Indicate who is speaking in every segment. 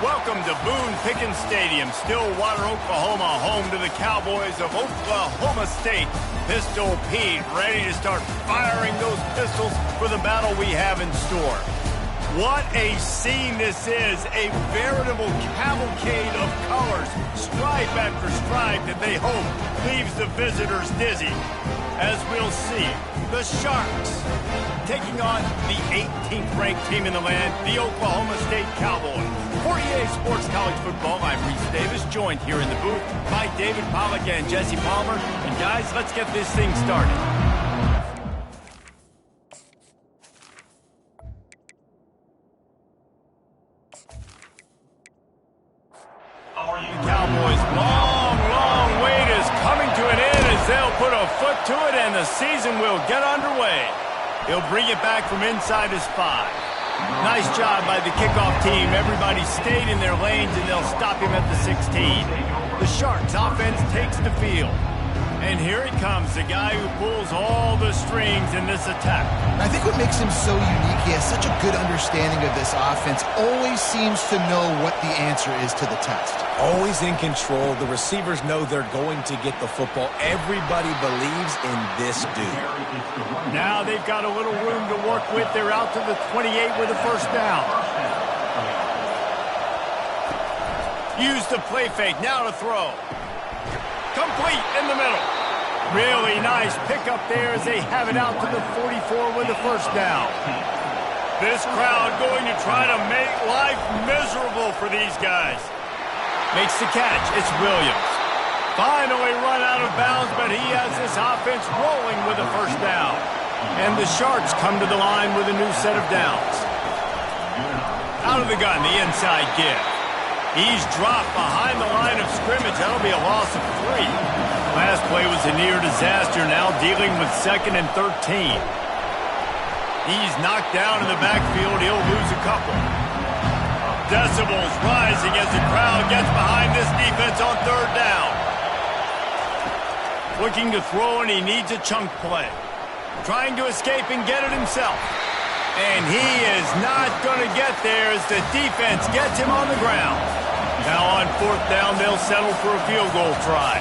Speaker 1: Welcome to Boone Pickens Stadium, Stillwater, Oklahoma, home to the Cowboys of Oklahoma State. Pistol Pete ready to start firing those pistols for the battle we have in store. What a scene this is, a veritable cavalcade of colors, stripe after stripe that they hope leaves the visitors dizzy. As we'll see, the Sharks taking on the 18th ranked team in the land, the Oklahoma State Cowboys. For EA Sports College Football, I'm Reese Davis, joined here in the booth by David Pollack and Jesse Palmer. And guys, let's get this thing started. The Cowboys' long wait is coming to an end as they'll put a foot to it and the season will get underway. He'll bring it back from inside his 5. Nice job by the kickoff team. Everybody stayed in their lanes, and they'll stop him at the 16. The Sharks offense takes the field. And here he comes, the guy who pulls all the strings in this attack.
Speaker 2: I think what makes him so unique, he has such a good understanding of this offense, always seems to know what the answer is to the test.
Speaker 3: Always in control. The receivers know they're going to get the football. Everybody believes in this dude.
Speaker 1: Now they've got a little room to work with. They're out to the 28 with a first down. Use the play fake. Now to throw. Complete in the middle. Really nice pickup there as they have it out to the 44 with the first down. This crowd going to try to make life miserable for these guys. Makes the catch. It's Williams. Finally run out of bounds, but he has this offense rolling with a first down. And the Sharks come to the line with a new set of downs. Out of the gun, the inside give. He's dropped behind the line of scrimmage. That'll be a loss of 3. Last play was a near disaster, now dealing with 2nd and 13. He's knocked down in the backfield. He'll lose a couple. Decibels rising as the crowd gets behind this defense on 3rd down. Looking to throw, and he needs a chunk play. Trying to escape and get it himself. And he is not going to get there as the defense gets him on the ground. Now on 4th down, they'll settle for a field goal try.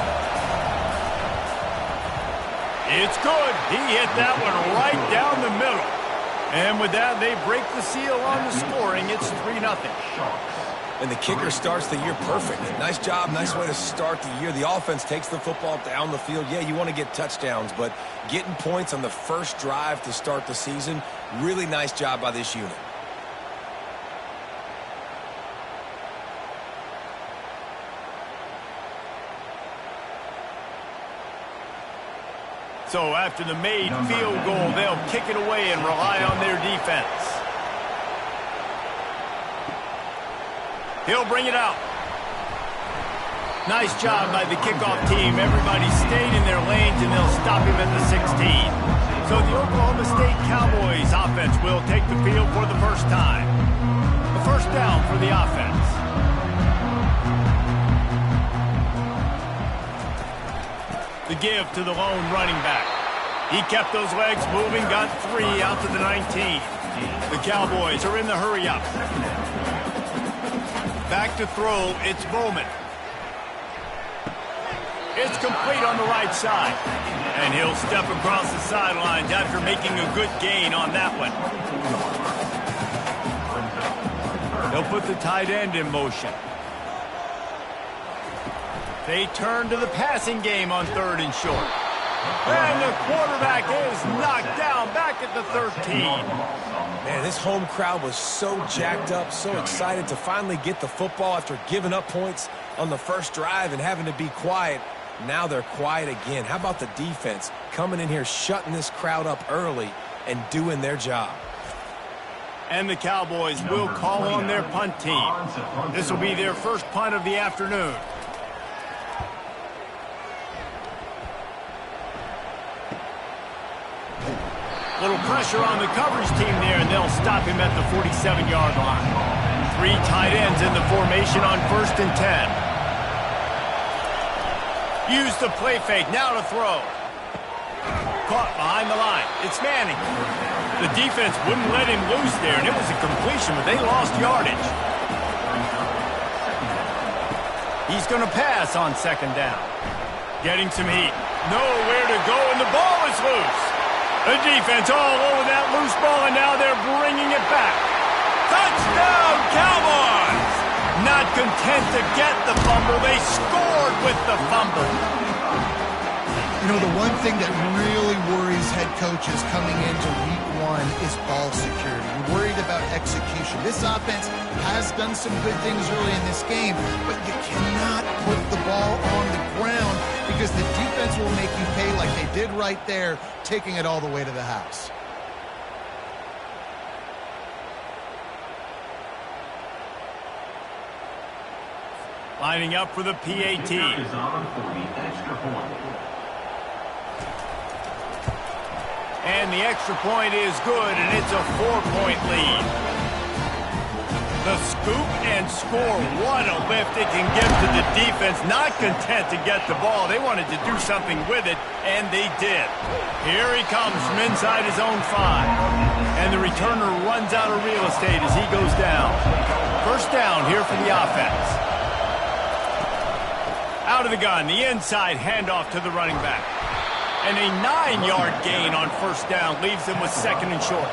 Speaker 1: It's good. He hit that one right down the middle. And with that, they break the seal on the scoring. It's 3-0.
Speaker 3: And the kicker starts the year perfect. Nice job, nice way to start the year. The offense takes the football down the field. Yeah, you want to get touchdowns, but getting points on the first drive to start the season, really nice job by this unit.
Speaker 1: So after the made field goal, they'll kick it away and rely on their defense. He'll bring it out. Nice job by the kickoff team. Everybody stayed in their lanes, and they'll stop him at the 16. So the Oklahoma State Cowboys offense will take the field for the first time. The first down for the offense. The give to the lone running back. He kept those legs moving, got 3 out to the 19. The Cowboys are in the hurry-up. Back to throw, it's Bowman. It's complete on the right side. And he'll step across the sidelines after making a good gain on that one. They'll put the tight end in motion. They turn to the passing game on 3rd and short. And the quarterback is knocked down back at the 13.
Speaker 3: Man, this home crowd was so jacked up, so excited to finally get the football after giving up points on the first drive and having to be quiet. Now they're quiet again. How about the defense coming in here, shutting this crowd up early and doing their job?
Speaker 1: And the Cowboys will call on their punt team. This will be their first punt of the afternoon. Little pressure on the coverage team there, and they'll stop him at the 47-yard line. 3 tight ends in the formation on 1st and 10. Use the play fake, now to throw. Caught behind the line. It's Manning. The defense wouldn't let him loose there, and it was a completion, but they lost yardage. He's going to pass on second down. Getting some heat. Nowhere to go, and the ball is loose. The defense all over that loose ball, and now they're bringing it back. Touchdown, Cowboys! Not content to get the fumble, they scored with the fumble.
Speaker 2: You know, the one thing that really worries head coaches coming into week one is ball security. You're worried about execution. This offense has done some good things early in this game, but you cannot put the ball on the ground because the defense will make you pay like they did right there, taking it all the way to the house.
Speaker 1: Lining up for the PAT. And the extra point is good, and it's a 4-point lead. The scoop and score. What a lift it can give to the defense. Not content to get the ball. They wanted to do something with it, and they did. Here he comes from inside his own 5. And the returner runs out of real estate as he goes down. First down here for the offense. Out of the gun, the inside handoff to the running back. And a 9-yard gain on first down leaves them with second and short.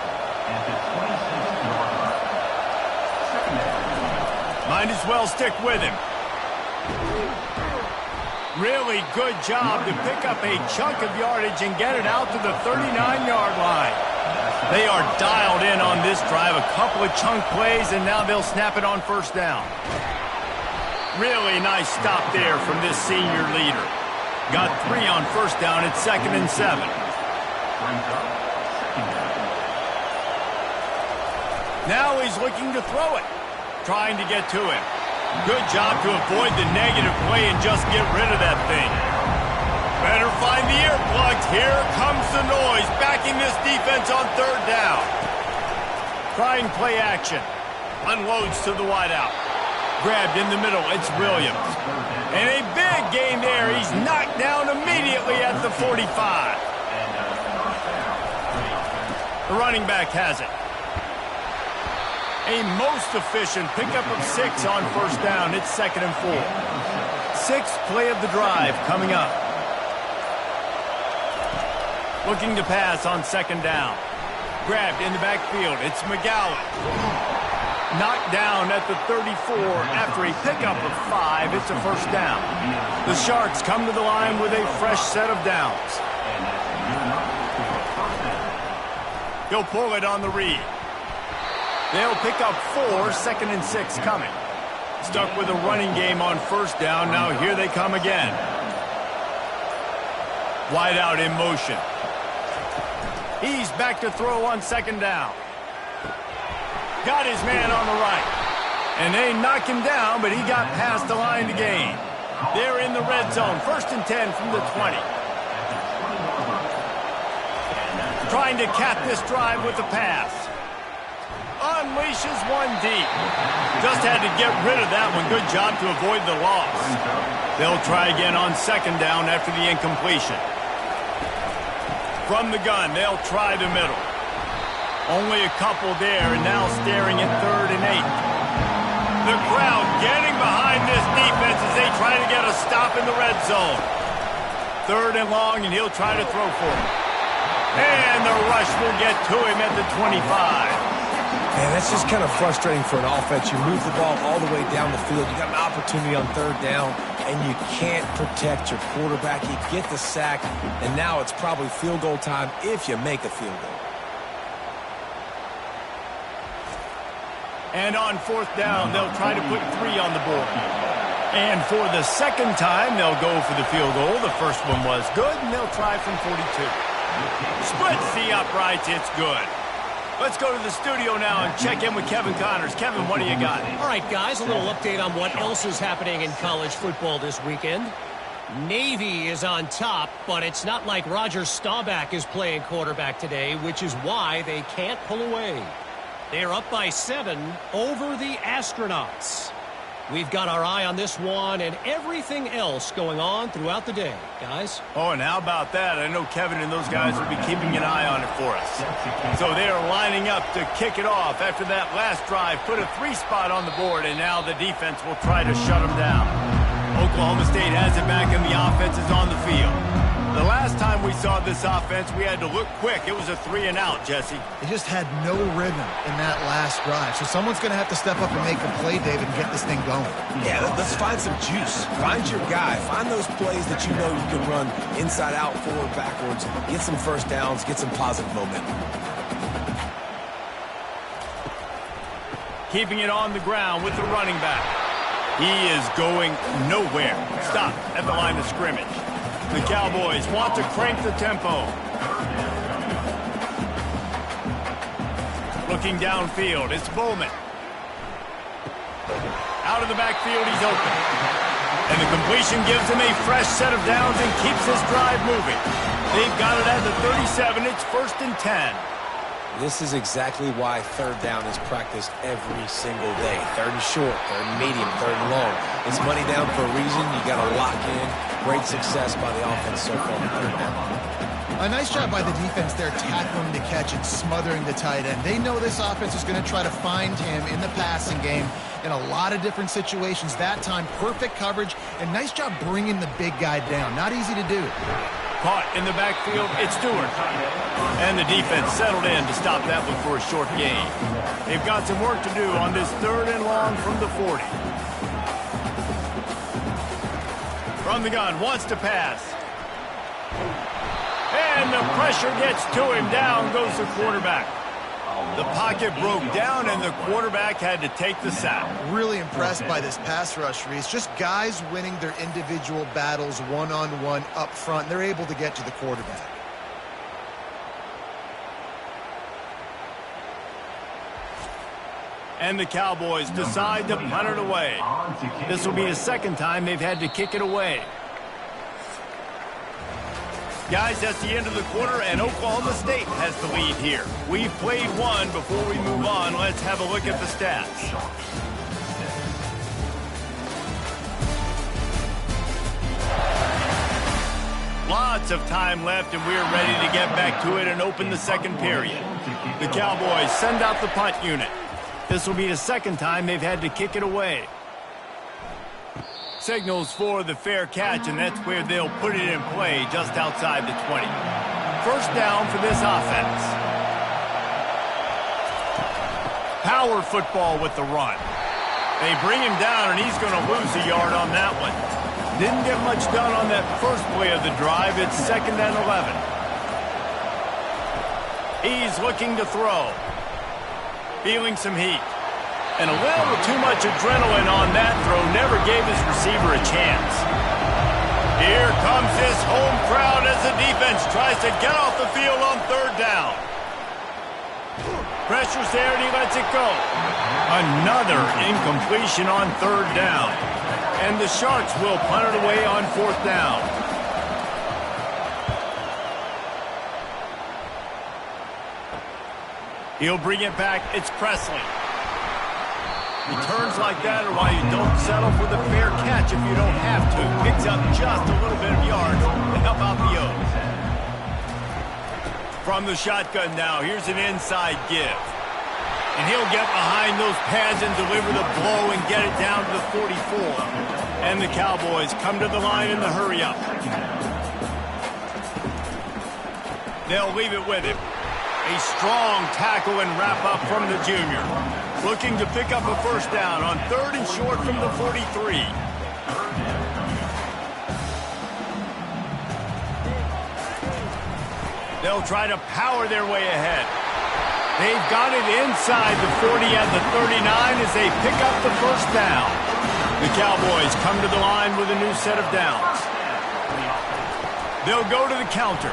Speaker 1: Might as well stick with him. Really good job to pick up a chunk of yardage and get it out to the 39-yard line. They are dialed in on this drive. A couple of chunk plays, and now they'll snap it on first down. Really nice stop there from this senior leader. Got 3 on first down at 2nd and 7. Now he's looking to throw it. Trying to get to him. Good job to avoid the negative play and just get rid of that thing. Better find the earplugs. Here comes the noise. Backing this defense on third down. Trying play action. Unloads to the wideout. Grabbed in the middle, it's Williams. And a big gain there. He's knocked down immediately at the 45. The running back has it. A most efficient pickup of 6 on first down. It's 2nd and 4. 6th play of the drive coming up. Looking to pass on second down. Grabbed in the backfield. It's McGowan. Knocked down at the 34 after a pickup of 5. It's a first down. The Sharks come to the line with a fresh set of downs. He'll pull it on the read. They'll pick up 4, 2nd and 6 coming. Stuck with a running game on first down. Now here they come again. Wide out in motion. He's back to throw on second down. Got his man on the right. And they knock him down, but he got past the line to gain. They're in the red zone. 1st and 10 from the 20. Trying to cap this drive with the pass. Unleashes one deep. Just had to get rid of that one. Good job to avoid the loss. They'll try again on second down after the incompletion. From the gun, they'll try the middle. Only a couple there, and now staring at 3rd and 8. The crowd getting behind this defense as they try to get a stop in the red zone. 3rd and long, and he'll try to throw for it. And the rush will get to him at the 25.
Speaker 3: Man, that's just kind of frustrating for an offense. You move the ball all the way down the field. You got an opportunity on 3rd down, and you can't protect your quarterback. You get the sack, and now it's probably field goal time if you make a field goal.
Speaker 1: And on 4th down, they'll try to put 3 on the board. And for the second time, they'll go for the field goal. The first one was good, and they'll try from 42. Splits the uprights, it's good. Let's go to the studio now and check in with Kevin Connors. Kevin, what do you got?
Speaker 4: All right, guys, a little update on what else is happening in college football this weekend. Navy is on top, but it's not like Roger Staubach is playing quarterback today, which is why they can't pull away. They're up by 7 over the Astronauts. We've got our eye on this one and everything else going on throughout the day, guys.
Speaker 1: Oh, and how about that? I know Kevin and those guys will be keeping an eye on it for us. So they are lining up to kick it off after that last drive. Put a 3 spot on the board, and now the defense will try to shut them down. Oklahoma State has it back and the offense is on the field. The last time we saw this offense, we had to look quick. It was a 3-and-out, Jesse.
Speaker 2: They just had no rhythm in that last drive. So someone's going to have to step up and make a play, David, and get this thing going.
Speaker 3: Yeah, let's find some juice. Find your guy. Find those plays that you know you can run inside out, forward, backwards. Get some first downs. Get some positive momentum.
Speaker 1: Keeping it on the ground with the running back. He is going nowhere. Stop at the line of scrimmage. The Cowboys want to crank the tempo. Looking downfield, it's Bowman. Out of the backfield, he's open. And the completion gives him a fresh set of downs and keeps his drive moving. They've got it at the 37. It's 1st and 10.
Speaker 3: This is exactly why third down is practiced every single day. 3rd and short, 3rd and medium, 3rd and long. It's money down for a reason. You got to lock in. Great success by the offense so far on 3rd down.
Speaker 2: A nice job by the defense there, tackling the catch and smothering the tight end. They know this offense is going to try to find him in the passing game in a lot of different situations. That time, perfect coverage, and nice job bringing the big guy down. Not easy to do.
Speaker 1: Caught in the backfield, it's Stewart. And the defense settled in to stop that one for a short gain. They've got some work to do on this 3rd and long from the 40. From the gun, wants to pass. And the pressure gets to him. Down goes the quarterback. The pocket broke down, and the quarterback had to take the sack.
Speaker 2: Really impressed by this pass rush, Reese. Just guys winning their individual battles one-on-one up front. They're able to get to the quarterback.
Speaker 1: And the Cowboys decide to punt it away. This will be the 2nd time they've had to kick it away. Guys, that's the end of the quarter, and Oklahoma State has the lead here. We've played one. Before we move on, let's have a look at the stats. Lots of time left, and we're ready to get back to it and open the 2nd period. The Cowboys send out the punt unit. This will be the 2nd time they've had to kick it away. Signals for the fair catch, and that's where they'll put it in play just outside the 20. 1st down for this offense. Power football with the run. They bring him down, and he's going to lose a yard on that one. Didn't get much done on that first play of the drive. It's 2nd and 11. He's looking to throw. Feeling some heat. And a little too much adrenaline on that throw. Never gave his receiver a chance. Here comes this home crowd as the defense tries to get off the field on 3rd down. Pressure's there and he lets it go. Another incompletion on 3rd down. And the Sharks will punt it away on 4th down. He'll bring it back. It's Presley. Returns like that are why you don't settle for the fair catch if you don't have to. Picks up just a little bit of yards to help out the O's. From the shotgun now, here's an inside give. And he'll get behind those pads and deliver the blow and get it down to the 44. And the Cowboys come to the line in the hurry-up. They'll leave it with him. A strong tackle and wrap-up from the junior. Looking to pick up a 1st down on 3rd and short from the 43. They'll try to power their way ahead. They've got it inside the 40 at the 39 as they pick up the 1st down. The Cowboys come to the line with a new set of downs. They'll go to the counter.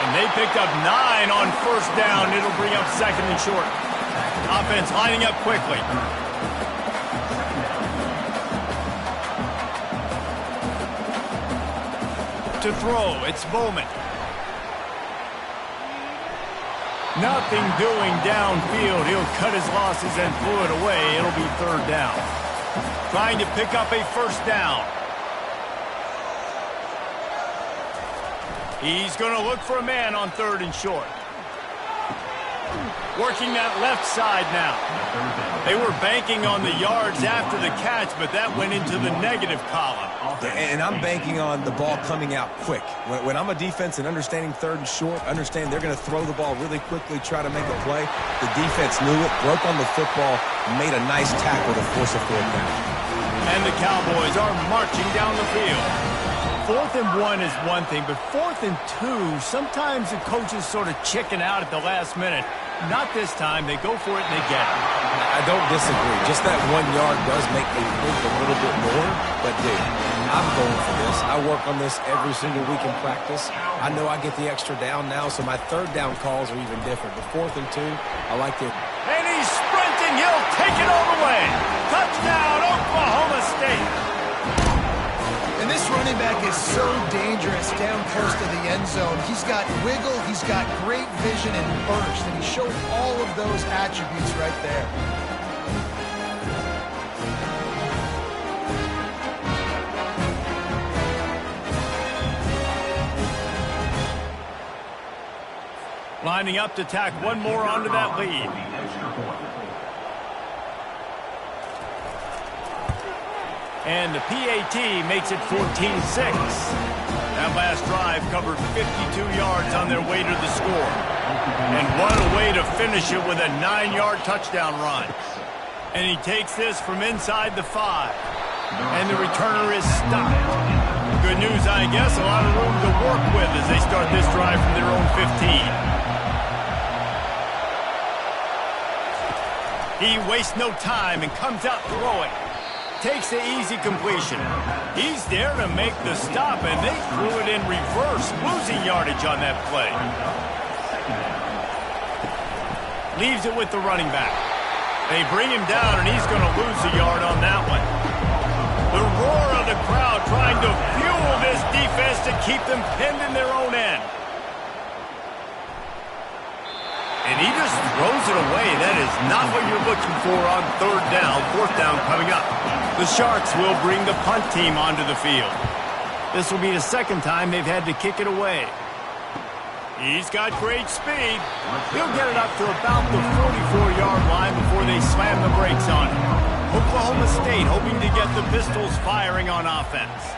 Speaker 1: And they picked up 9 on 1st down. It'll bring up 2nd and short. Offense lining up quickly. To throw, it's Bowman. Nothing doing downfield. He'll cut his losses and pull it away. It'll be 3rd down. Trying to pick up a 1st down. He's going to look for a man on 3rd and short. Working that left side now. They were banking on the yards after the catch, but that went into the negative column.
Speaker 3: And I'm banking on the ball coming out quick. When I'm a defense and understanding third and short, understand they're going to throw the ball really quickly, try to make a play. The defense knew it, broke on the football, made a nice tackle to force a fourth down.
Speaker 1: And the Cowboys are marching down the field. 4th and 1 is one thing, but 4th and 2, sometimes the coaches sort of chicken out at the last minute. Not this time. They go for it and they get it.
Speaker 3: I don't disagree. Just that 1 yard does make me think a little bit more. But, dude, I'm going for this. I work on this every single week in practice. I know I get the extra down now, so my 3rd down calls are even different. But 4th and 2, I like it.
Speaker 1: And he's sprinting. He'll take it all the way. Touchdown, Oklahoma State.
Speaker 2: And this running back is so dangerous down close to the end zone. He's got wiggle, he's got great vision and burst, and he showed all of those attributes right there.
Speaker 1: Lining up to tack one more onto that lead. And the PAT makes it 14-6. That last drive covered 52 yards on their way to the score. And what a way to finish it with a 9-yard touchdown run. And he takes this from inside the 5. And the returner is stopped. Good news, I guess, a lot of room to work with as they start this drive from their own 15. He wastes no time and comes out throwing. Takes the easy completion. He's there to make the stop, and they threw it in reverse, losing yardage on that play. Leaves it with the running back. They bring him down, and he's going to lose a yard on that one. The roar of the crowd trying to fuel this defense to keep them pinned in their own end. And he just throws it away. That is not what you're looking for on 3rd down. 4th down coming up. The Sharks will bring the punt team onto the field. This will be the 2nd time they've had to kick it away. He's got great speed. He'll get it up to about the 44-yard line before they slam the brakes on him. Oklahoma State hoping to get the Pistols firing on offense.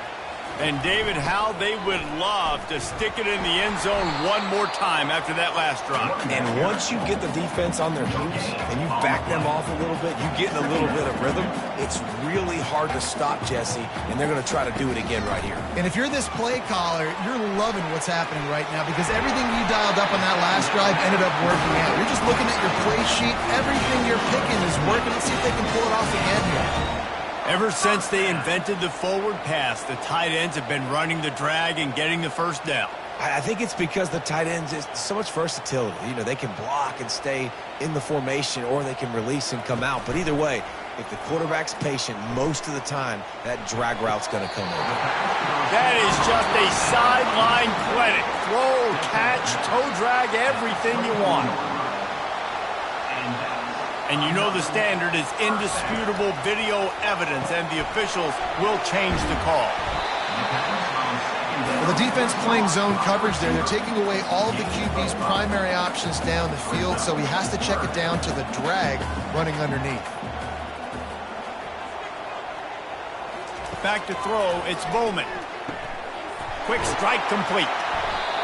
Speaker 1: And, David, how they would love to stick it in the end zone one more time after that last drive.
Speaker 3: And once you get the defense on their heels and you back them off a little bit, you get in a little bit of rhythm, it's really hard to stop, Jesse, and they're going to try to do it again right here.
Speaker 2: And if you're this play caller, you're loving what's happening right now because everything you dialed up on that last drive ended up working out. You're just looking at your play sheet. Everything you're picking is working. Let's see if they can pull it off again here.
Speaker 1: Ever since they invented the forward pass, the tight ends have been running the drag and getting the first down.
Speaker 3: I think it's because the tight ends is so much versatility. You know, they can block and stay in the formation, or they can release and come out. But either way, if the quarterback's patient, most of the time, that drag route's going to come over.
Speaker 1: That is just a sideline clinic. Throw, catch, toe drag, everything you want. And you know the standard is indisputable video evidence, and the officials will change the call.
Speaker 2: Well, the defense playing zone coverage there. They're taking away all of the QB's primary options down the field, so he has to check it down to the drag running underneath.
Speaker 1: Back to throw, it's Bowman. Quick strike complete.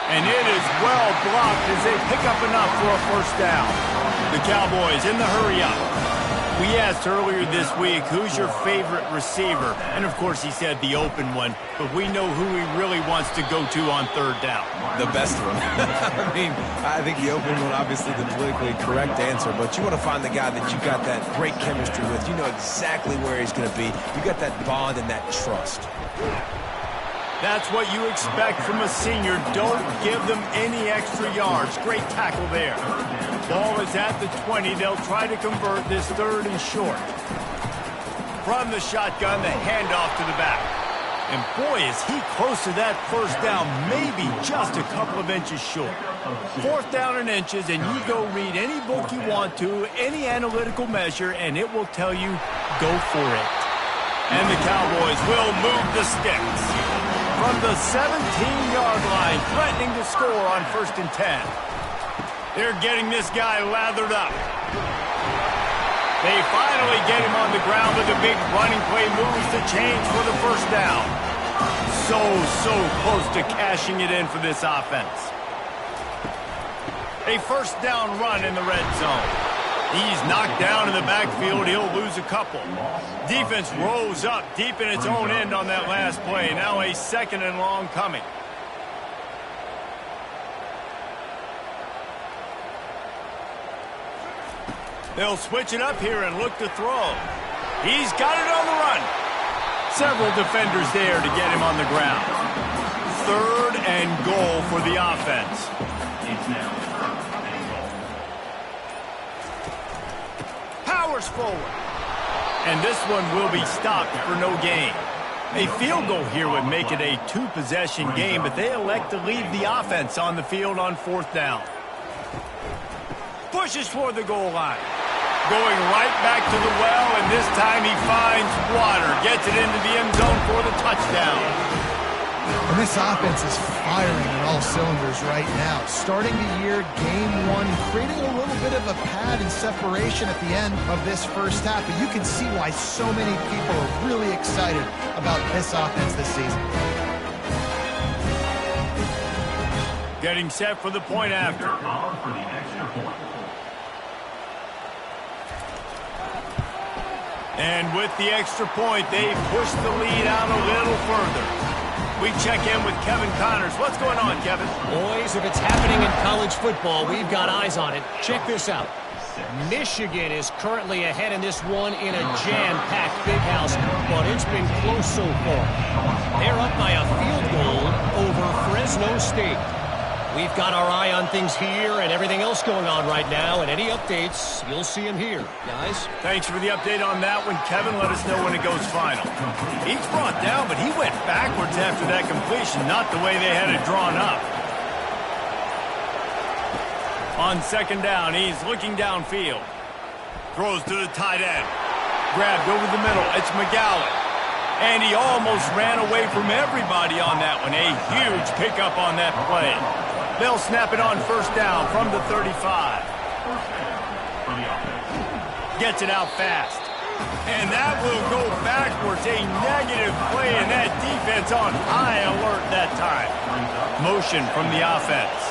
Speaker 1: And it is well blocked as they pick up enough for a first down. The Cowboys in the hurry-up. We asked earlier this week, who's your favorite receiver? And, of course, he said the open one. But we know who he really wants to go to on 3rd down.
Speaker 3: The best one. I mean, I think the open one, obviously the politically correct answer. But you want to find the guy that you got that great chemistry with. You know exactly where he's going to be. You got that bond and that trust.
Speaker 1: That's what you expect from a senior. Don't give them any extra yards. Great tackle there. Ball is at the 20. They'll try to convert this 3rd and short. From the shotgun, the handoff to the back. And boy, is he close to that first down, maybe just a couple of inches short. 4th down in inches, and you go read any book you want to, any analytical measure, and it will tell you, go for it. And the Cowboys will move the sticks. From the 17-yard line, threatening to score on 1st and 10. They're getting this guy lathered up. They finally get him on the ground with a big running play, moves the chains for the first down. So close to cashing it in for this offense. A first down run in the red zone. He's knocked down in the backfield. He'll lose a couple. Defense rose up deep in its own end on that last play. Now a 2nd and long coming. They'll switch it up here and look to throw. He's got it on the run. Several defenders there to get him on the ground. 3rd and goal for the offense. Powers forward. And this one will be stopped for no gain. A field goal here would make it a 2-possession game, but they elect to leave the offense on the field on 4th down. Pushes for the goal line. Going right back to the well, and this time he finds water. Gets it into the end zone for the touchdown.
Speaker 2: And this offense is firing on all cylinders right now. Starting the year, game 1, creating a little bit of a pad and separation at the end of this first half. But you can see why so many people are really excited about this offense this season.
Speaker 1: Getting set for the point after. And with the extra point, they push the lead out a little further. We check in with Kevin Connors. What's going on, Kevin?
Speaker 4: Boys, if it's happening in college football, we've got eyes on it. Check this out. Michigan is currently ahead in this one in a jam-packed big house, but it's been close so far. They're up by a field goal over Fresno State. We've got our eye on things here and everything else going on right now, and any updates, you'll see them here. Guys?
Speaker 1: Thanks for the update on that one, Kevin. Let us know when it goes final. He's brought down, but he went backwards after that completion, not the way they had it drawn up. On 2nd down, he's looking downfield. Throws to the tight end. Grabbed over the middle. It's McGowan. And he almost ran away from everybody on that one. A huge pickup on that play. They'll snap it on 1st down from the 35. Gets it out fast. And that will go backwards. A negative play, and that defense on high alert that time. Motion from the offense.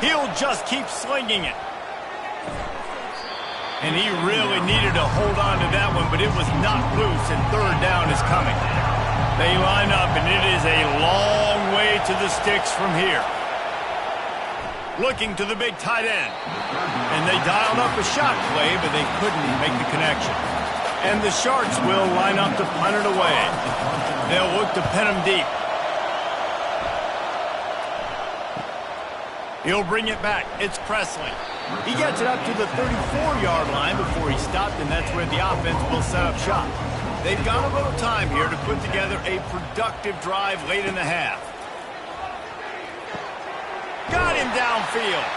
Speaker 1: He'll just keep slinging it. And he really needed to hold on to that one, but it was not loose, and 3rd down is coming. They line up, and it is a long way to the sticks from here. Looking to the big tight end. And they dialed up a shot play, but they couldn't make the connection. And the Sharks will line up to punt it away. They'll look to pin him deep. He'll bring it back. It's Presley. He gets it up to the 34-yard line before he stopped, and that's where the offense will set up shop. They've got a little time here to put together a productive drive late in the half. Got him downfield.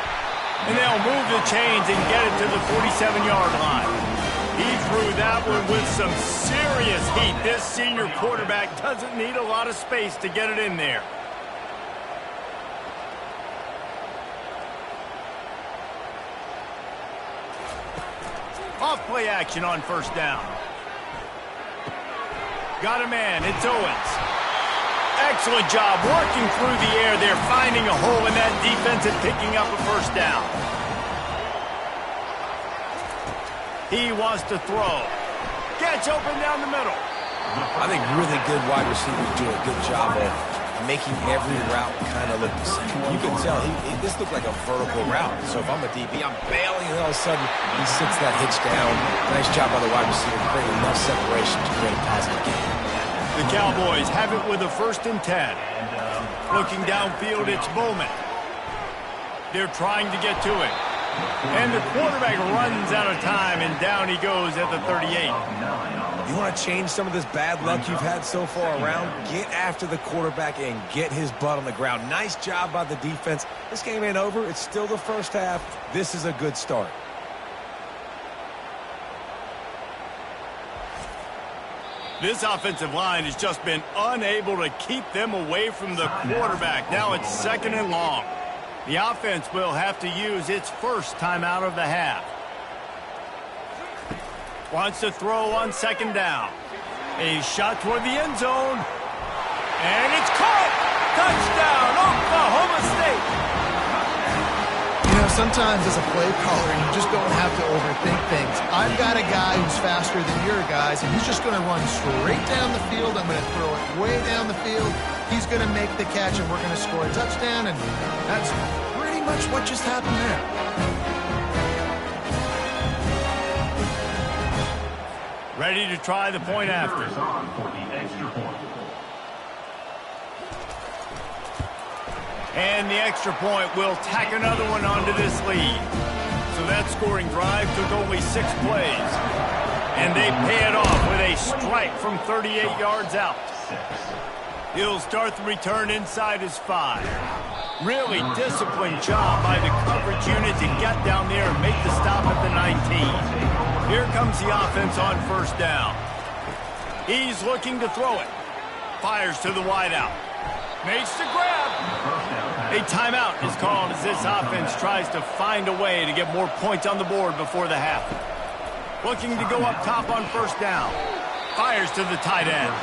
Speaker 1: And they'll move the chains and get it to the 47-yard line. He threw that one with some serious heat. This senior quarterback doesn't need a lot of space to get it in there. Off play action on 1st down. Got a man. It's Owens. Excellent job working through the air. They're finding a hole in that defense and picking up a 1st down. He wants to throw. Gets open down the middle.
Speaker 3: I think really good wide receivers do a good job of making every route kind of look the same. You can tell this looked like a vertical route. So if I'm a DB, I'm bailing, and all of a sudden he sits that hitch down. Nice job by the wide receiver, creating enough separation to create a positive game.
Speaker 1: The Cowboys have it with a 1st and 10. Looking downfield, it's Bowman. They're trying to get to him. And the quarterback runs out of time, and down he goes at the 38.
Speaker 3: You want to change some of this bad luck you've had so far around? Get after the quarterback and get his butt on the ground. Nice job by the defense. This game ain't over. It's still the first half. This is a good start.
Speaker 1: This offensive line has just been unable to keep them away from the quarterback. Now it's 2nd and long. The offense will have to use its first timeout of the half. Wants to throw on second down. A shot toward the end zone. And it's caught! Touchdown, Oklahoma State!
Speaker 2: You know, sometimes as a play caller, you just don't have to overthink things. I've got a guy who's faster than your guys, and he's just going to run straight down the field. I'm going to throw it way down the field. He's going to make the catch, and we're going to score a touchdown, and that's pretty much what just happened there.
Speaker 1: Ready to try the point after. And the extra point will tack another one onto this lead. So that scoring drive took only 6 plays. And they pay it off with a strike from 38 yards out. He'll start the return inside his 5. Really disciplined job by the coverage unit to get down there and make the stop at the 19. Here comes the offense on first down. He's looking to throw it. Fires to the wideout. Makes the grab. A timeout is called as this offense tries to find a way to get more points on the board before the half. Looking to go up top on first down. Fires to the tight end.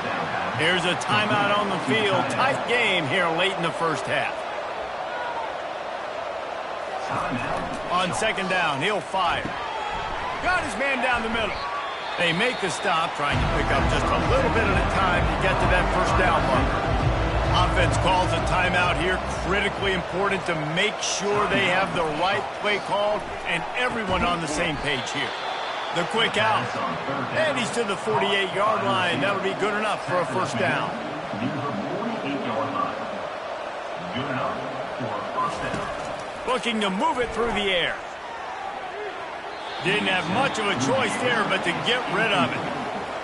Speaker 1: Here's a timeout on the field. Tight game here late in the first half. On second down, he'll fire. Got his man down the middle. They make the stop, trying to pick up just a little bit at a time to get to that first down marker. Offense calls a timeout here. Critically important to make sure they have the right play called and everyone on the same page here. The quick out. And he's to the 48-yard line. That'll be good enough for a first down. Looking to move it through the air. Didn't have much of a choice there but to get rid of it.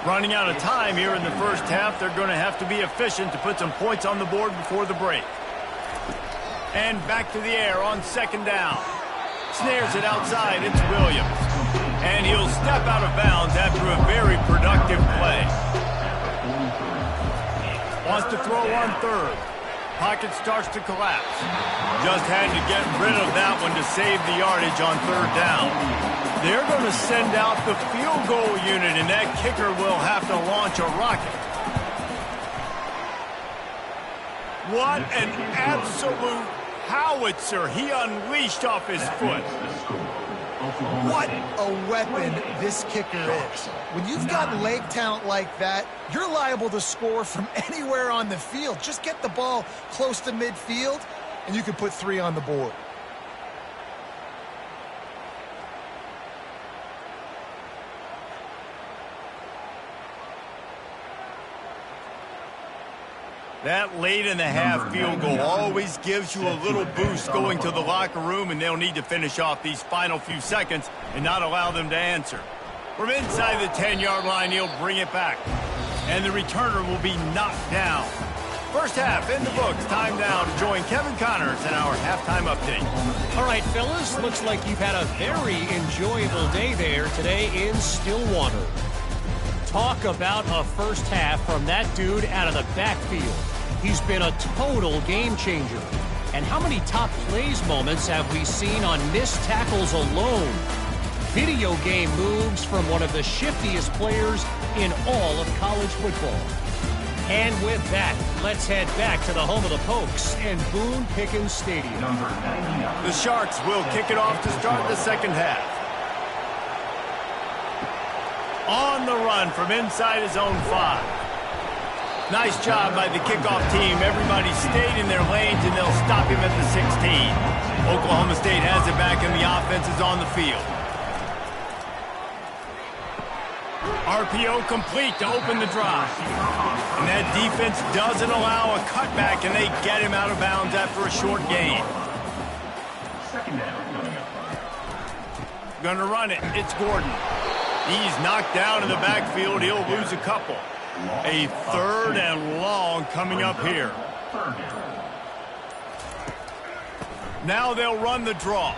Speaker 1: Running out of time here in the first half. They're going to have to be efficient to put some points on the board before the break. And back to the air on second down. Snares it outside. It's Williams. And he'll step out of bounds after a very productive play. Wants to throw on third. Pocket starts to collapse. Just had to get rid of that one to save the yardage on third down. They're going to send out the field goal unit, and that kicker will have to launch a rocket. What an absolute howitzer he unleashed off his foot.
Speaker 2: What a weapon this kicker is. When you've got leg talent like that, you're liable to score from anywhere on the field. Just get the ball close to midfield, and you can put 3 on the board.
Speaker 1: That late in the half field goal always gives you a little boost going to the locker room, and they'll need to finish off these final few seconds and not allow them to answer. From inside the 10-yard line, he'll bring it back, and the returner will be knocked down. First half in the books. Time now to join Kevin Connors in our halftime update.
Speaker 4: All right, fellas, looks like you've had a very enjoyable day there today in Stillwater. Talk about a first half from that dude out of the backfield. He's been a total game changer. And how many top plays moments have we seen on missed tackles alone? Video game moves from one of the shiftiest players in all of college football. And with that, let's head back to the home of the Pokes and Boone Pickens Stadium.
Speaker 1: The Sharks will kick it off to start the second half. On the run from inside his own 5. Nice job by the kickoff team. Everybody stayed in their lanes, and they'll stop him at the 16. Oklahoma State has it back, and the offense is on the field. RPO complete to open the drive. And that defense doesn't allow a cutback, and they get him out of bounds after a short gain. Gonna run it. It's Gordon. He's knocked down in the backfield. He'll lose a couple. A third and long coming up here. Now they'll run the draw.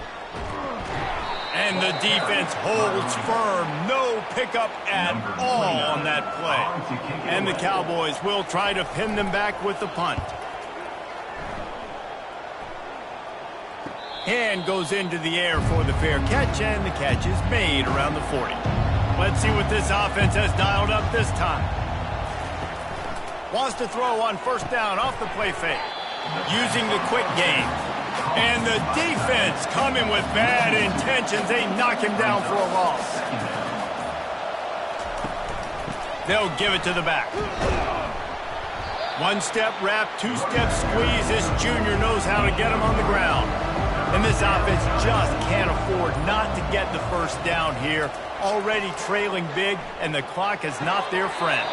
Speaker 1: And the defense holds firm. No pickup at all on that play. And the Cowboys will try to pin them back with the punt. And goes into the air for the fair catch, and the catch is made around the 40. Let's see what this offense has dialed up this time. Wants to throw on first down off the play fake. Using the quick game. And the defense coming with bad intentions. They knock him down for a loss. They'll give it to the back. One-step wrap, two-step squeeze. This junior knows how to get him on the ground. And this offense just can't afford not to get the first down here. Already trailing big, and the clock is not their friend.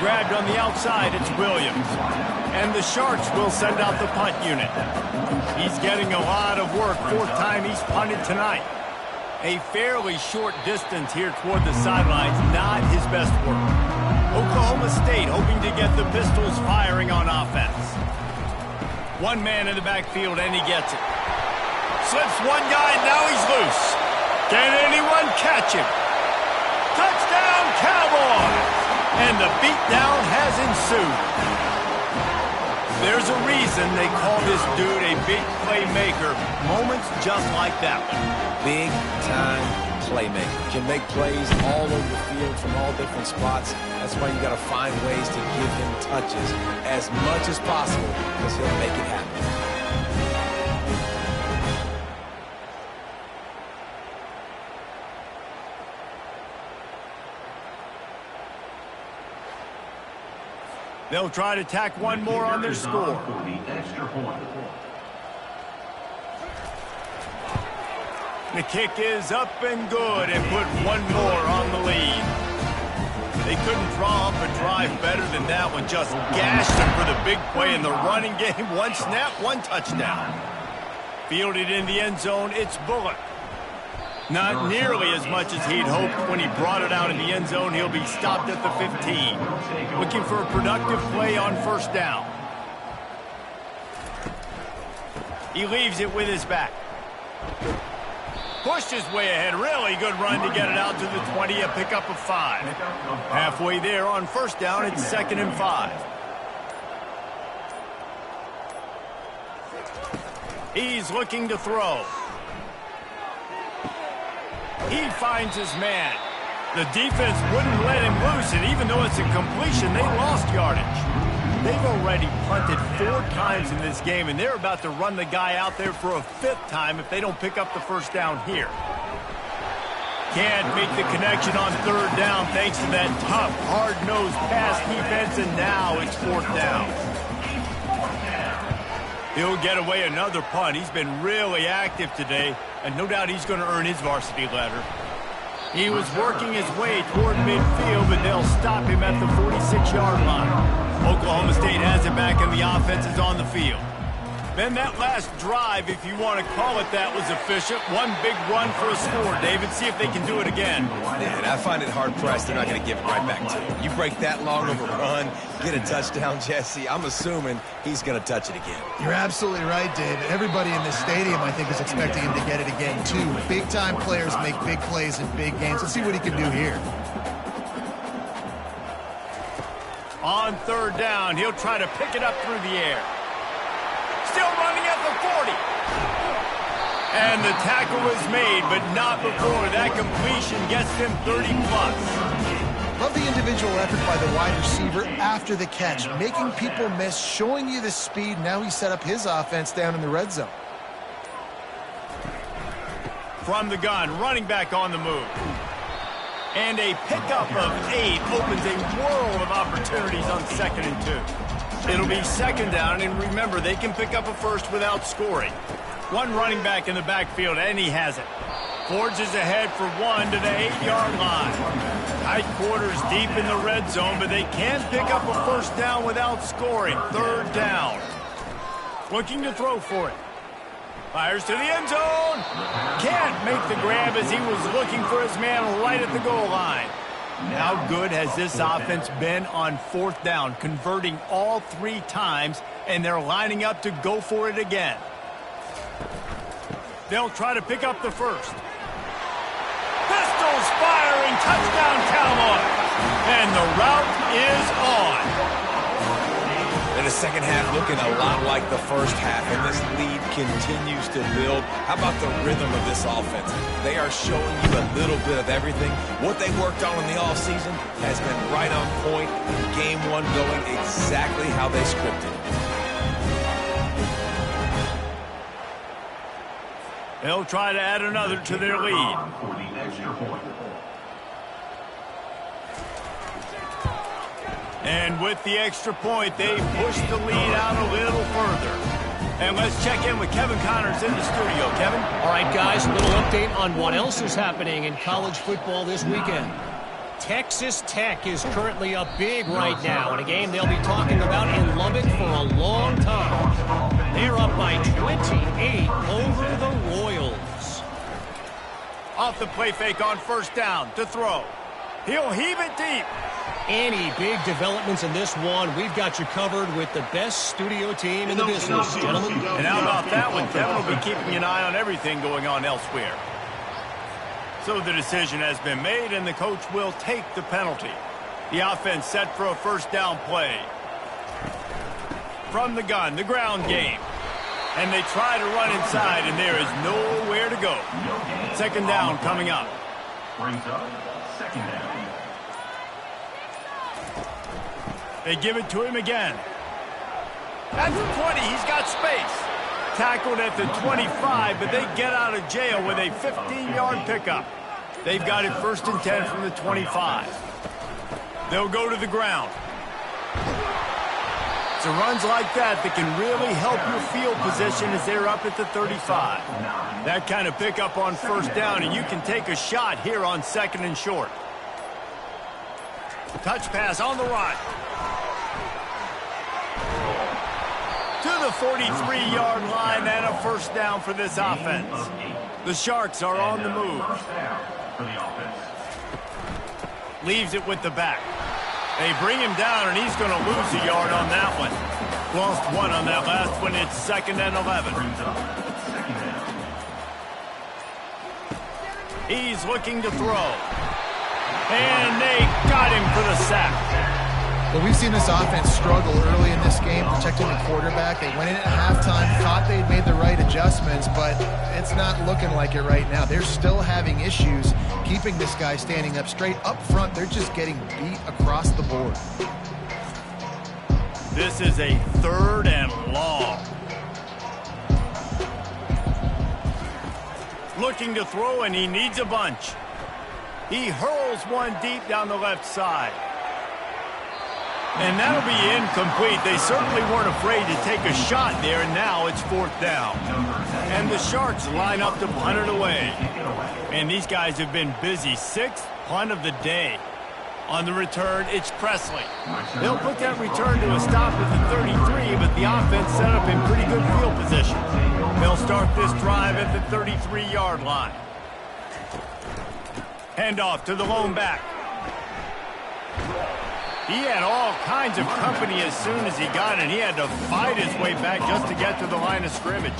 Speaker 1: Grabbed on the outside, it's Williams. And the Sharks will send out the punt unit. He's getting a lot of work. Fourth time he's punted tonight. A fairly short distance here toward the sidelines, not his best work. Oklahoma State hoping to get the Pistols firing on offense. One man in the backfield, and he gets it. Slips one guy, now he's loose. Can anyone catch him? Touchdown, Cowboys! And the beatdown has ensued. There's a reason they call this dude a big playmaker. Moments just like that one.
Speaker 3: Big-time playmaker. Can make plays all over the field from all different spots. That's why you got to find ways to give him touches as much as possible, because he'll make it happen.
Speaker 1: They'll try to tack one more on their score. The kick is up and good, and put one more on the lead. They couldn't draw up a drive better than that one. Just gashed him for the big play in the running game. One snap, one touchdown. Fielded in the end zone, it's Bullock. Not nearly as much as he'd hoped. When he brought it out in the end zone, he'll be stopped at the 15. Looking for a productive play on first down. He leaves it with his back. Pushed his way ahead. Really good run to get it out to the 20, a pickup of 5. Halfway there on first down, it's 2nd and 5. He's looking to throw. He finds his man. The defense wouldn't let him loose, and even though it's a completion, they lost yardage. They've already punted 4 times in this game, and they're about to run the guy out there for a 5th time if they don't pick up the first down here. Can't make the connection on 3rd down thanks to that tough, hard-nosed pass defense, and now it's 4th down. He'll get away another punt. He's been really active today, and no doubt he's going to earn his varsity letter. He was working his way toward midfield, but they'll stop him at the 46-yard line. Oklahoma State has it back, and the offense is on the field. Then that last drive, if you want to call it that, was efficient. One big run for a score. David, see if they can do it again.
Speaker 3: Man, I find it hard-pressed they're not going to give it right back to him. You break that long of a run, get a touchdown, Jesse, I'm assuming he's going to touch it again.
Speaker 2: You're absolutely right, David. Everybody in this stadium, I think, is expecting him to get it again, too. Big-time players make big plays in big games. Let's see what he can do here.
Speaker 1: On 3rd down, he'll try to pick it up through the air. Still running at the 40. And the tackle is made, but not before that completion gets him 30-plus.
Speaker 2: Love the individual effort by the wide receiver after the catch, making people miss, showing you the speed. Now he set up his offense down in the red zone.
Speaker 1: From the gun, running back on the move. And a pickup of 8 opens a world of opportunities on 2nd and 2. It'll be 2nd down, and remember, they can pick up a first without scoring. One running back in the backfield, and he has it. Forges ahead for 1 to the 8-yard line. Tight quarters deep in the red zone, but they can pick up a first down without scoring. 3rd down. Looking to throw for it. Fires to the end zone. Can't make the grab as he was looking for his man right at the goal line. How good has this offense been on 4th down, converting all 3 times, and they're lining up to go for it again. They'll try to pick up the first. Pistols firing, touchdown Cowboys, and the route is on.
Speaker 3: And the second half looking a lot like the first half, and this lead continues to build. How about the rhythm of this offense? They are showing you a little bit of everything. What they worked on in the offseason has been right on point. Game one going exactly how they scripted it.
Speaker 1: They'll try to add another to their lead. And with the extra point, they push the lead out a little further. And let's check in with Kevin Connors in the studio. Kevin?
Speaker 4: All right, guys, a little update on what else is happening in college football this weekend. Texas Tech is currently up big right now in a game they'll be talking about in Lubbock for a long time. They're up by 28 over the Royals.
Speaker 1: Off the play fake on first down to throw. He'll heave it deep.
Speaker 4: Any big developments in this one, we've got you covered with the best studio team in the business, gentlemen.
Speaker 1: And how about that one? Kevin will be keeping an eye on everything going on elsewhere. So the decision has been made, and the coach will take the penalty. The offense set for a first down play. From the gun, the ground game. And they try to run inside, and there is nowhere to go. Second down coming up.
Speaker 5: Brings up second down.
Speaker 1: They give it to him again. At the 20, he's got space. Tackled at the 25, but they get out of jail with a 15-yard pickup. They've got it first and 10 from the 25. They'll go to the ground. It's runs like that that can really help your field position as they're up at the 35. That kind of pickup on first down, and you can take a shot here on second and short. Touch pass on the run. To the 43-yard line and a first down for this offense. The Sharks are on the move. Leaves it with the back. They bring him down, and he's going to lose a yard on that one. Lost one on that last one. It's second and 11. He's looking to throw. And they got him for the sack.
Speaker 2: Well, we've seen this offense struggle early in this game, protecting the quarterback. They went in at halftime, thought they'd made the right adjustments, but it's not looking like it right now. They're still having issues keeping this guy standing up straight. Up front, they're just getting beat across the board.
Speaker 1: This is a third and long. Looking to throw, and he needs a bunch. He hurls one deep down the left side. And that'll be incomplete. They certainly weren't afraid to take a shot there, and now it's fourth down. And the Sharks line up to punt it away. And these guys have been busy. Sixth punt of the day. On the return, it's Presley. They'll put that return to a stop at the 33, but the offense set up in pretty good field position. They'll start this drive at the 33-yard line. Handoff to the lone back. He had all kinds of company as soon as he got it. He had to fight his way back just to get to the line of scrimmage.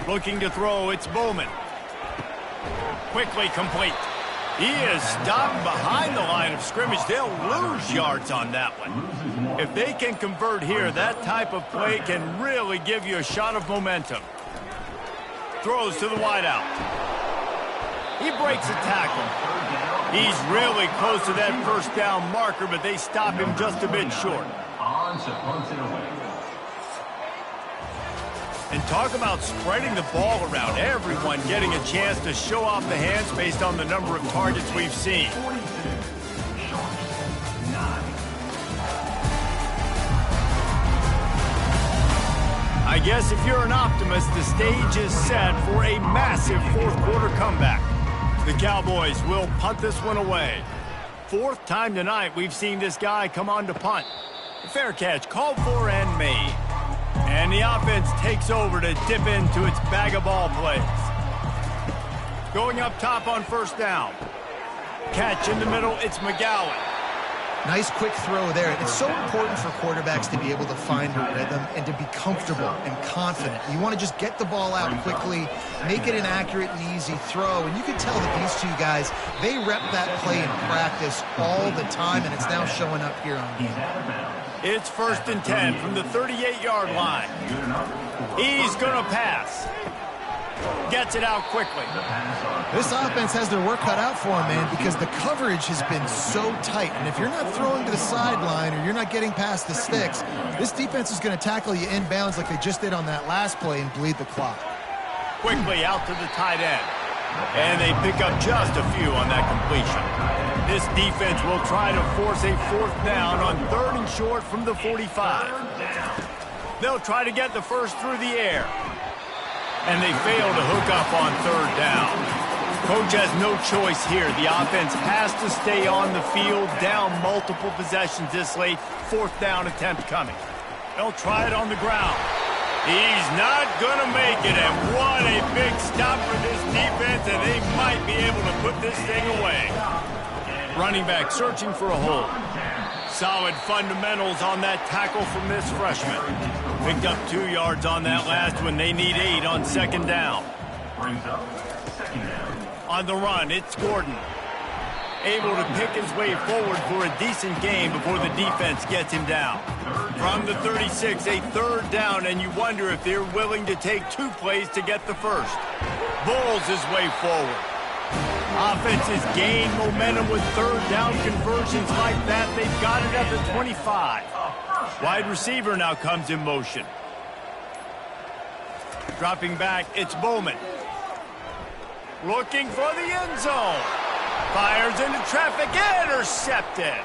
Speaker 1: Looking to throw, it's Bowman. Quickly complete. He is stopped behind the line of scrimmage. They'll lose yards on that one. If they can convert here, that type of play can really give you a shot of momentum. Throws to the wideout. He breaks a tackle. He's really close to that first down marker, but they stop him just a bit short. And talk about spreading the ball around. Everyone getting a chance to show off the hands based on the number of targets we've seen. I guess if you're an optimist, the stage is set for a massive fourth-quarter comeback. The Cowboys will punt this one away. Fourth time tonight we've seen this guy come on to punt. Fair catch called for and made. And the offense takes over to dip into its bag of ball plays. Going up top on first down. Catch in the middle, it's McGowan.
Speaker 2: Nice quick throw there. It's so important for quarterbacks to be able to find a rhythm and to be comfortable and confident. You want to just get the ball out quickly, make it an accurate and easy throw. And you can tell that these two guys, they rep that play in practice all the time, and it's now showing up here on game.
Speaker 1: It's 1st and 10 from the 38-yard line. He's going to pass. Gets it out quickly.
Speaker 2: This offense has their work cut out for them, man, because the coverage has been so tight. And if you're not throwing to the sideline or you're not getting past the sticks, this defense is going to tackle you inbounds like they just did on that last play and bleed the clock.
Speaker 1: Quickly out to the tight end. And they pick up just a few on that completion. This defense will try to force a 4th down on 3rd and short from the 45. They'll try to get the first through the air. And they fail to hook up on 3rd down. Coach has no choice here. The offense has to stay on the field, down multiple possessions this late. 4th down attempt coming. They'll try it on the ground. He's not going to make it, and what a big stop for this defense, and they might be able to put this thing away. Running back searching for a hole. Solid fundamentals on that tackle from this freshman. Picked up 2 yards on that last one. They need 8 on 2nd down.
Speaker 5: Brings up 2nd down.
Speaker 1: On the run, it's Gordon. Able to pick his way forward for a decent game before the defense gets him down. From the 36, a 3rd down, and you wonder if they're willing to take 2 plays to get the first. Bulls his way forward. Offenses gain momentum with 3rd down conversions like that. They've got it at the 25. Wide receiver now comes in motion. Dropping back, it's Bowman. Looking for the end zone. Fires into traffic, intercepted.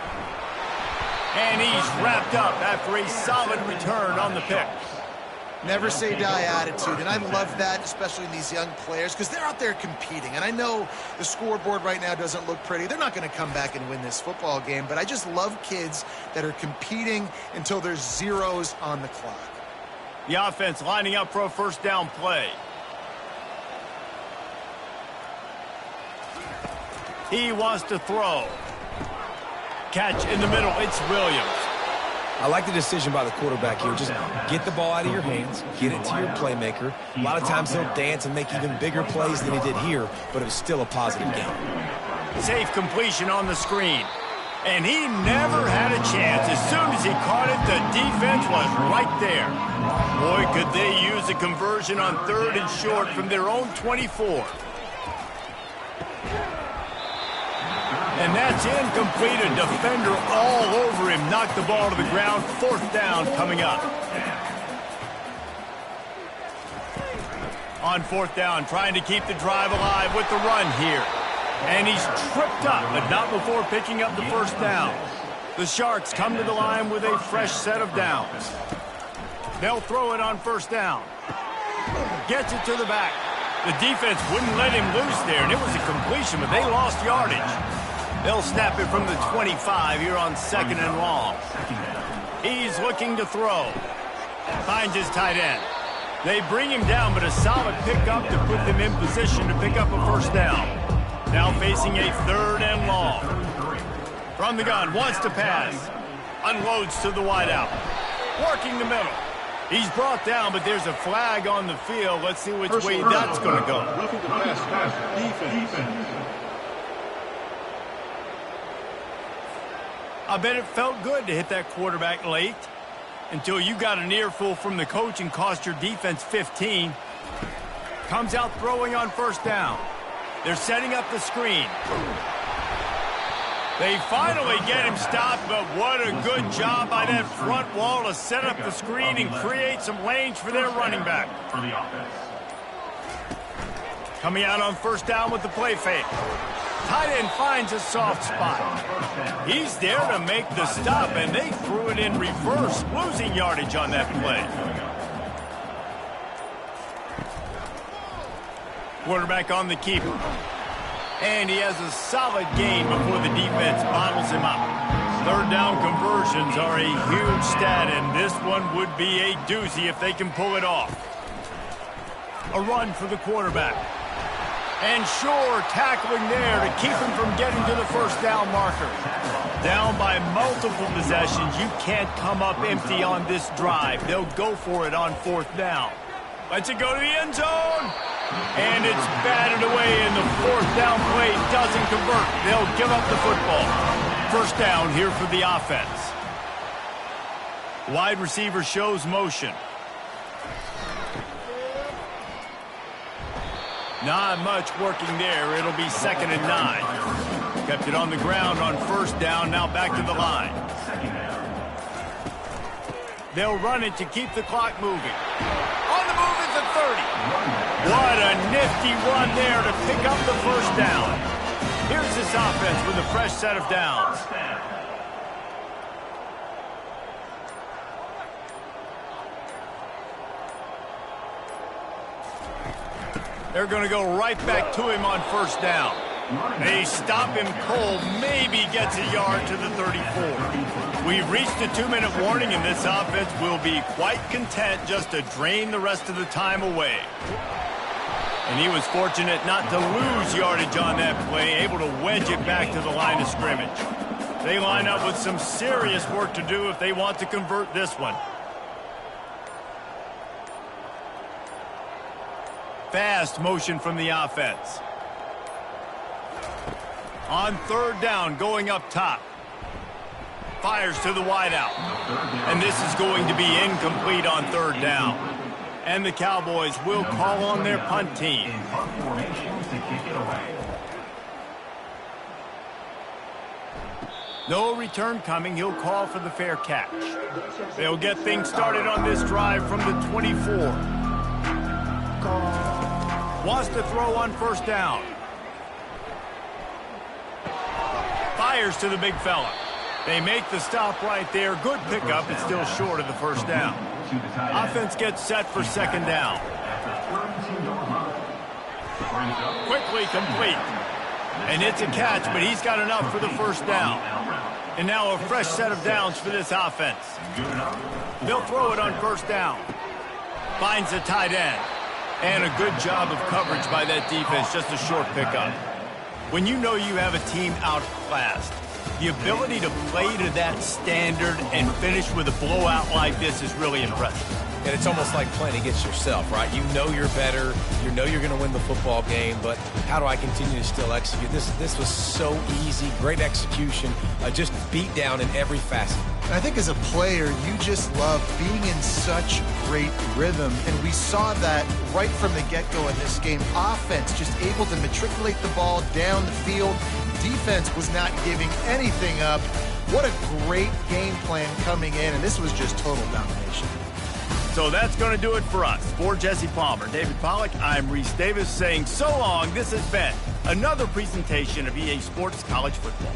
Speaker 1: And he's wrapped up after a solid return on the pick.
Speaker 2: Never say die attitude, and I love that, especially in these young players, because they're out there competing. And I know the scoreboard right now doesn't look pretty. They're not going to come back and win this football game, but I just love kids that are competing until there's zeros on the clock.
Speaker 1: The offense lining up for a 1st down play. He wants to throw. Catch in the middle, it's Williams.
Speaker 3: I like the decision by the quarterback here. Just get the ball out of your hands, get it to your playmaker. A lot of times he'll dance and make even bigger plays than he did here, but it was still a positive game.
Speaker 1: Safe completion on the screen. And he never had a chance. As soon as he caught it, the defense was right there. Boy, could they use a conversion on 3rd and short from their own 24. And that's incomplete. A defender all over him. Knocked the ball to the ground. 4th down coming up. On 4th down, trying to keep the drive alive with the run here. And he's tripped up, but not before picking up the 1st down. The Sharks come to the line with a fresh set of downs. They'll throw it on 1st down. Gets it to the back. The defense wouldn't let him loose there, and it was a completion, but they lost yardage. They'll snap it from the 25 here on 2nd and long. He's looking to throw. Finds his tight end. They bring him down, but a solid pickup to put them in position to pick up a 1st down. Now facing a 3rd and long. From the gun, wants to pass. Unloads to the wideout. Working the middle. He's brought down, but there's a flag on the field. Let's see which way that's going to go.
Speaker 5: Defense.
Speaker 1: I bet it felt good to hit that quarterback late until you got an earful from the coach and cost your defense 15. Comes out throwing on 1st down. They're setting up the screen. They finally get him stopped, but what a good job by that front wall to set up the screen and create some lanes for their running back.
Speaker 5: For the offense.
Speaker 1: Coming out on 1st down with the play fake. Tight end finds a soft spot. He's there to make the stop, and they threw it in reverse, losing yardage on that play. Quarterback on the keeper. And he has a solid gain before the defense bottles him up. 3rd down conversions are a huge stat, and this one would be a doozy if they can pull it off. A run for the quarterback. And Shore tackling there to keep him from getting to the 1st down marker. Down by multiple possessions, you can't come up empty on this drive. They'll go for it on 4th down. Lets it go to the end zone. And it's batted away, and the 4th down play doesn't convert. They'll give up the football. 1st down here for the offense. Wide receiver shows motion. Not much working there. It'll be 2nd and 9. Kept it on the ground on 1st down. Now back to the line. They'll run it to keep the clock moving. On the move at the 30. What a nifty run there to pick up the 1st down. Here's this offense with a fresh set of downs. They're going to go right back to him on 1st down. They stop him cold, maybe gets a yard to the 34. We've reached a 2-minute warning, and this offense will be quite content just to drain the rest of the time away. And he was fortunate not to lose yardage on that play, able to wedge it back to the line of scrimmage. They line up with some serious work to do if they want to convert this one. Fast motion from the offense. On 3rd down, going up top. Fires to the wideout. And this is going to be incomplete on 3rd down. And the Cowboys will call on their punt team. No return coming. He'll call for the fair catch. They'll get things started on this drive from the 24. Wants to throw on 1st down. Fires to the big fella. They make the stop right there. Good pickup. It's still short of the 1st down. Offense gets set for 2nd down. Quickly complete. And it's a catch, but he's got enough for the 1st down. And now a fresh set of downs for this offense. They'll throw it on 1st down. Finds the tight end. And a good job of coverage by that defense, just a short pickup. When you know you have a team outclassed, the ability to play to that standard and finish with a blowout like this is really impressive.
Speaker 3: And it's almost like playing against yourself, right? You know you're better. You know you're going to win the football game, but how do I continue to still execute? This was so easy. Great execution. Just beat down in every facet.
Speaker 2: I think as a player, you just love being in such great rhythm, and we saw that right from the get-go in this game. Offense just able to matriculate the ball down the field. Defense was not giving anything up. What a great game plan coming in, and this was just total domination.
Speaker 1: So that's going to do it for us. For Jesse Palmer, David Pollack, I'm Reese Davis saying so long. This has been another presentation of EA Sports College Football.